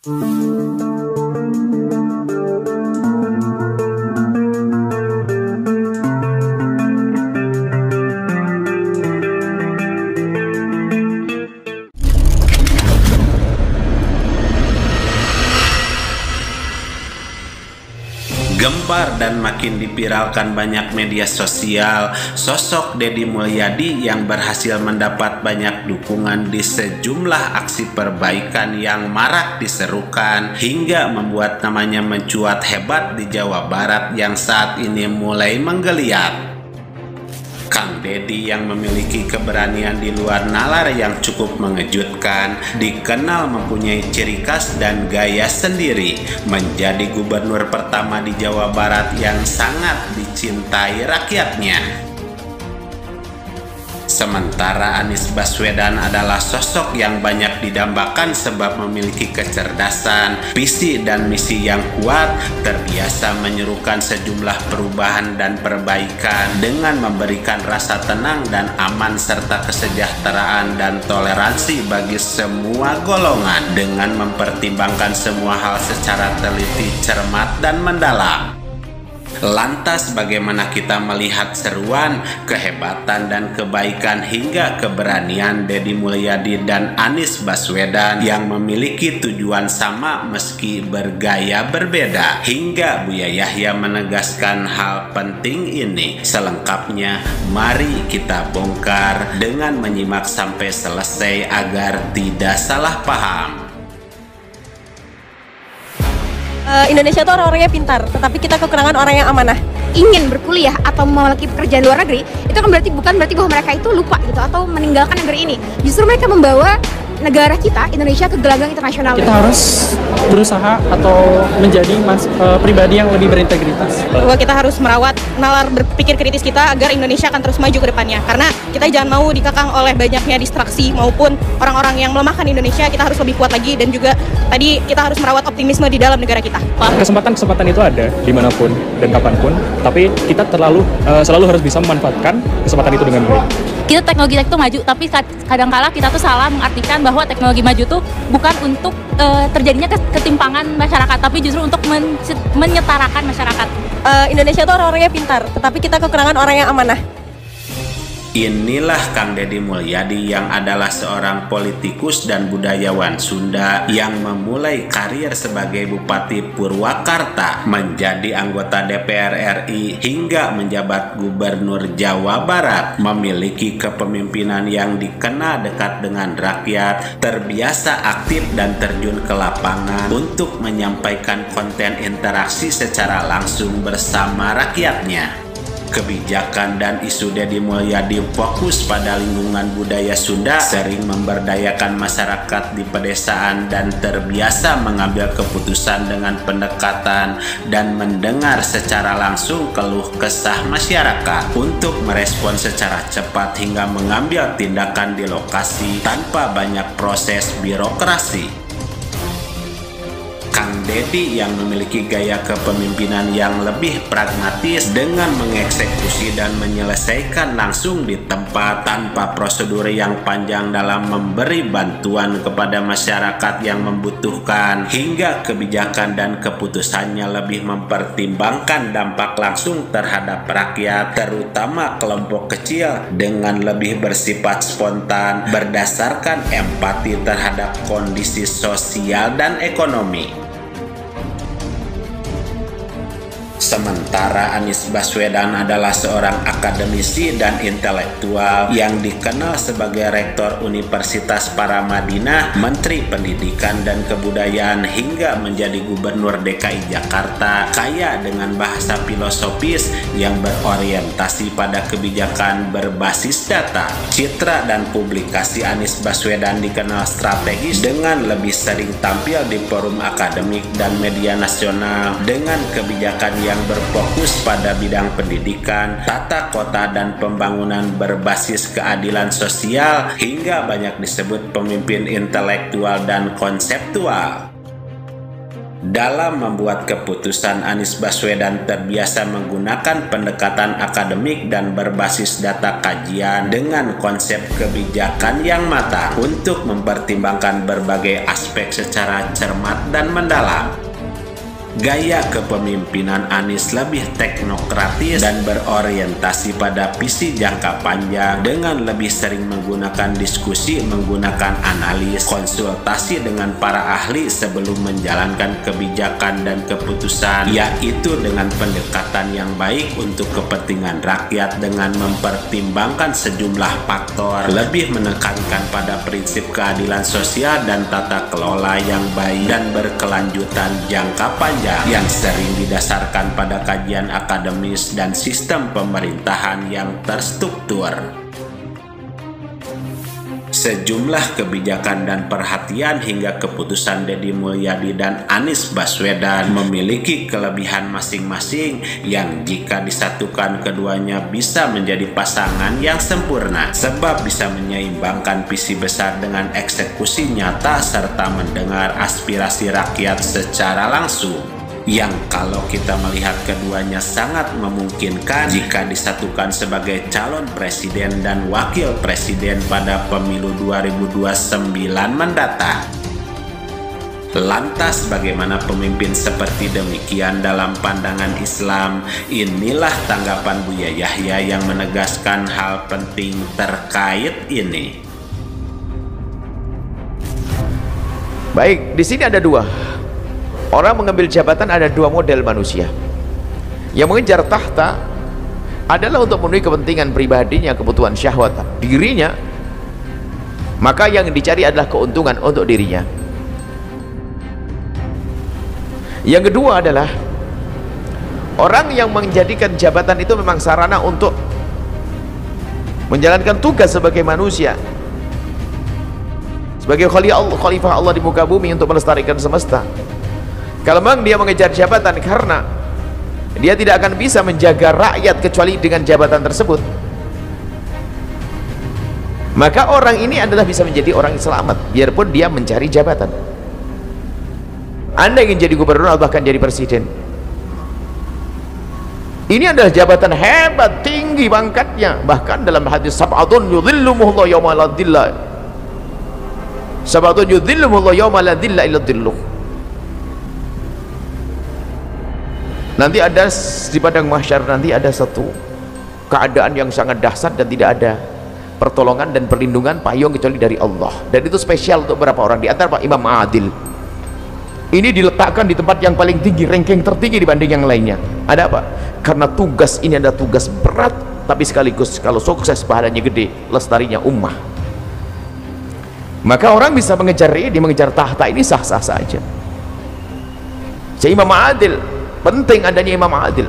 Gembar dan makin dipiralkan banyak media sosial, sosok Deddy Mulyadi yang berhasil mendapat banyak dukungan di sejumlah aksi perbaikan yang marak diserukan hingga membuat namanya mencuat hebat di Jawa Barat yang saat ini mulai menggeliat. Kang Deddy yang memiliki keberanian di luar nalar yang cukup mengejutkan, dikenal mempunyai ciri khas dan gaya sendiri, menjadi gubernur pertama di Jawa Barat yang sangat dicintai rakyatnya. Sementara Anies Baswedan adalah sosok yang banyak didambakan sebab memiliki kecerdasan, visi dan misi yang kuat, terbiasa menyerukan sejumlah perubahan dan perbaikan dengan memberikan rasa tenang dan aman serta kesejahteraan dan toleransi bagi semua golongan dengan mempertimbangkan semua hal secara teliti, cermat dan mendalam. Lantas bagaimana kita melihat seruan, kehebatan dan kebaikan hingga keberanian Deddy Mulyadi dan Anies Baswedan yang memiliki tujuan sama meski bergaya berbeda, hingga Buya Yahya menegaskan hal penting ini. Selengkapnya mari kita bongkar dengan menyimak sampai selesai agar tidak salah paham. Indonesia itu orang-orangnya pintar, tetapi kita kekurangan orang yang amanah. Ingin berkuliah atau memiliki pekerjaan luar negeri, itu kan bukan berarti bahwa mereka itu lupa gitu atau meninggalkan negeri ini. Justru mereka membawa negara kita, Indonesia, ke gelanggang internasional. Kita harus berusaha atau menjadi pribadi yang lebih berintegritas. Bahwa kita harus merawat nalar berpikir kritis kita agar Indonesia akan terus maju ke depannya. Karena kita jangan mau dikekang oleh banyaknya distraksi maupun orang-orang yang melemahkan Indonesia. Kita harus lebih kuat lagi dan juga tadi kita harus merawat optimisme di dalam negara kita. Kesempatan-kesempatan itu ada dimanapun dan kapanpun, tapi kita selalu harus bisa memanfaatkan kesempatan itu dengan baik. Kita teknologi itu maju, tapi kadang-kala kita tuh salah mengartikan bahwa teknologi maju tuh bukan untuk terjadinya ketimpangan masyarakat, tapi justru untuk menyetarakan masyarakat. Indonesia itu orang-orangnya pintar, tetapi kita kekurangan orang yang amanah. Inilah Kang Deddy Mulyadi yang adalah seorang politikus dan budayawan Sunda yang memulai karir sebagai Bupati Purwakarta, menjadi anggota DPR RI hingga menjabat Gubernur Jawa Barat, memiliki kepemimpinan yang dikenal dekat dengan rakyat, terbiasa aktif dan terjun ke lapangan untuk menyampaikan konten interaksi secara langsung bersama rakyatnya. Kebijakan dan isu Deddy Mulyadi fokus pada lingkungan budaya Sunda, sering memberdayakan masyarakat di pedesaan dan terbiasa mengambil keputusan dengan pendekatan dan mendengar secara langsung keluh kesah masyarakat untuk merespon secara cepat hingga mengambil tindakan di lokasi tanpa banyak proses birokrasi. Kang Deddy yang memiliki gaya kepemimpinan yang lebih pragmatis dengan mengeksekusi dan menyelesaikan langsung di tempat tanpa prosedur yang panjang dalam memberi bantuan kepada masyarakat yang membutuhkan, hingga kebijakan dan keputusannya lebih mempertimbangkan dampak langsung terhadap rakyat, terutama kelompok kecil, dengan lebih bersifat spontan berdasarkan empati terhadap kondisi sosial dan ekonomi. Sementara Anies Baswedan adalah seorang akademisi dan intelektual yang dikenal sebagai Rektor Universitas Paramadina, Menteri Pendidikan dan Kebudayaan hingga menjadi Gubernur DKI Jakarta, kaya dengan bahasa filosofis yang berorientasi pada kebijakan berbasis data. Citra dan publikasi Anies Baswedan dikenal strategis dengan lebih sering tampil di forum akademik dan media nasional dengan kebijakan yang berfokus pada bidang pendidikan, tata kota dan pembangunan berbasis keadilan sosial, hingga banyak disebut pemimpin intelektual dan konseptual. Dalam membuat keputusan, Anies Baswedan terbiasa menggunakan pendekatan akademik dan berbasis data kajian dengan konsep kebijakan yang matang untuk mempertimbangkan berbagai aspek secara cermat dan mendalam. Gaya kepemimpinan Anies lebih teknokratis dan berorientasi pada visi jangka panjang dengan lebih sering menggunakan diskusi, menggunakan analis, konsultasi dengan para ahli sebelum menjalankan kebijakan dan keputusan, yaitu dengan pendekatan yang baik untuk kepentingan rakyat dengan mempertimbangkan sejumlah faktor, lebih menekankan pada prinsip keadilan sosial dan tata kelola yang baik dan berkelanjutan jangka panjang yang sering didasarkan pada kajian akademis dan sistem pemerintahan yang terstruktur. Sejumlah kebijakan dan perhatian hingga keputusan Deddy Mulyadi dan Anies Baswedan memiliki kelebihan masing-masing yang jika disatukan keduanya bisa menjadi pasangan yang sempurna, sebab bisa menyeimbangkan visi besar dengan eksekusi nyata serta mendengar aspirasi rakyat secara langsung, yang kalau kita melihat keduanya sangat memungkinkan jika disatukan sebagai calon presiden dan wakil presiden pada pemilu 2029 mendatang. Lantas bagaimana pemimpin seperti demikian dalam pandangan Islam? Inilah tanggapan Buya Yahya yang menegaskan hal penting terkait ini. Baik, di sini ada dua. Orang mengambil jabatan, ada dua model manusia. Yang mengejar tahta adalah untuk memenuhi kepentingan pribadinya, kebutuhan syahwat dirinya, maka yang dicari adalah keuntungan untuk dirinya. Yang kedua adalah orang yang menjadikan jabatan itu memang sarana untuk menjalankan tugas sebagai manusia, sebagai khalifah Allah di muka bumi untuk melestarikan semesta. Kalau memang dia mengejar jabatan karena dia tidak akan bisa menjaga rakyat kecuali dengan jabatan tersebut, maka orang ini adalah bisa menjadi orang yang selamat biarpun dia mencari jabatan. Anda ingin jadi gubernur atau bahkan jadi presiden, ini adalah jabatan hebat, tinggi pangkatnya. Bahkan dalam hadis, sab'atun yudhilluhumullahu yawma la dhilla, sab'atun yudhilluhumullahu yawma la dhilla illa dhilluh. Nanti ada di padang mahsyar, nanti ada satu keadaan yang sangat dahsyat dan tidak ada pertolongan dan perlindungan payung kecuali dari Allah, dan itu spesial untuk beberapa orang. Di antara Pak Imam Adil ini diletakkan di tempat yang paling tinggi, ranking tertinggi dibanding yang lainnya. Ada apa? Karena tugas ini adalah tugas berat, tapi sekaligus kalau sukses pahalanya gede, lestarinya ummah. Maka orang bisa mengejar ini, mengejar tahta ini sah-sah saja. Jadi Imam Adil, penting adanya Imam Adil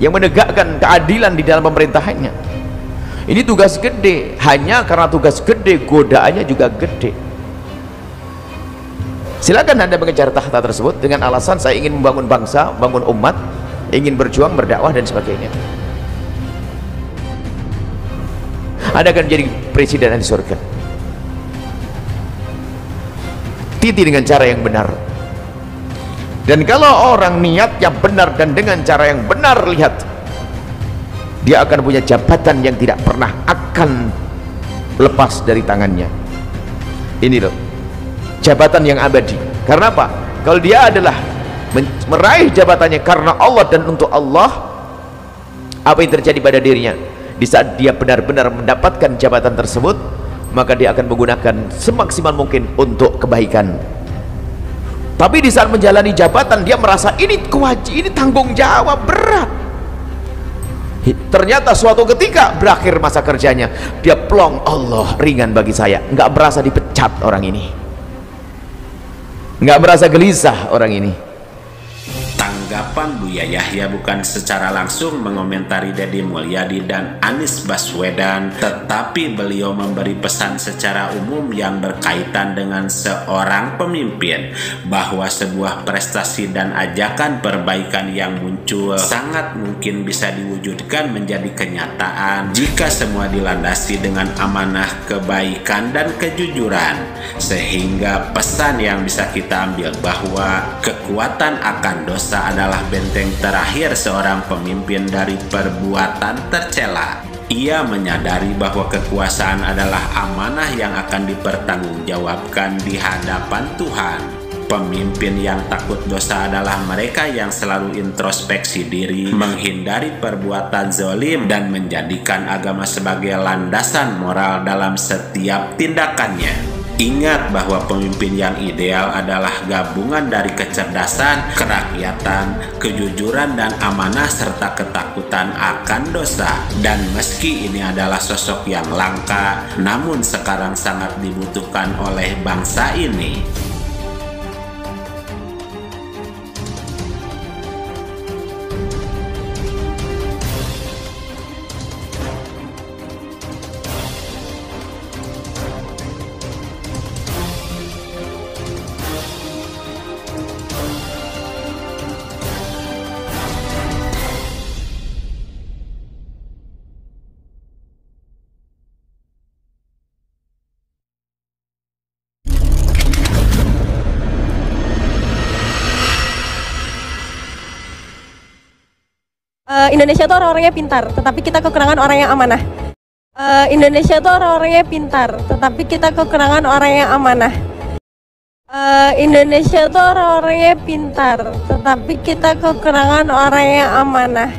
yang menegakkan keadilan di dalam pemerintahannya. Ini tugas gede, hanya karena tugas gede godaannya juga gede. Silakan Anda mengejar tahta tersebut dengan alasan saya ingin membangun bangsa, bangun umat, ingin berjuang, berdakwah dan sebagainya. Anda akan jadi presiden di surga. Titi dengan cara yang benar. Dan kalau orang niatnya benar dan dengan cara yang benar, lihat, dia akan punya jabatan yang tidak pernah akan lepas dari tangannya. Ini loh, jabatan yang abadi. Karena apa? Kalau dia adalah meraih jabatannya karena Allah dan untuk Allah, apa yang terjadi pada dirinya? Di saat dia benar-benar mendapatkan jabatan tersebut, maka dia akan menggunakan semaksimal mungkin untuk kebaikan. Tapi di saat menjalani jabatan, dia merasa ini kewajiban, ini tanggung jawab berat. Ternyata suatu ketika berakhir masa kerjanya, dia plong, Allah ringan bagi saya. Nggak merasa dipecat orang ini, nggak merasa gelisah orang ini. Tanggapan tanggapan Buya Yahya bukan secara langsung mengomentari Deddy Mulyadi dan Anies Baswedan, tetapi beliau memberi pesan secara umum yang berkaitan dengan seorang pemimpin, bahwa sebuah prestasi dan ajakan perbaikan yang muncul sangat mungkin bisa diwujudkan menjadi kenyataan jika semua dilandasi dengan amanah kebaikan dan kejujuran. Sehingga pesan yang bisa kita ambil bahwa kekuatan akan dosa adalah benteng terakhir seorang pemimpin dari perbuatan tercela. Ia menyadari bahwa kekuasaan adalah amanah yang akan dipertanggungjawabkan di hadapan Tuhan. Pemimpin yang takut dosa adalah mereka yang selalu introspeksi diri, menghindari perbuatan zalim, dan menjadikan agama sebagai landasan moral dalam setiap tindakannya. Ingat bahwa pemimpin yang ideal adalah gabungan dari kecerdasan, kerakyatan, kejujuran, dan amanah serta ketakutan akan dosa. Dan meski ini adalah sosok yang langka, namun sekarang sangat dibutuhkan oleh bangsa ini. Indonesia tuh orang-orangnya pintar, tetapi kita kekurangan orang yang amanah. Indonesia tuh orang-orangnya pintar, tetapi kita kekurangan orang yang amanah. Indonesia tuh orang-orangnya pintar, tetapi kita kekurangan orang yang amanah.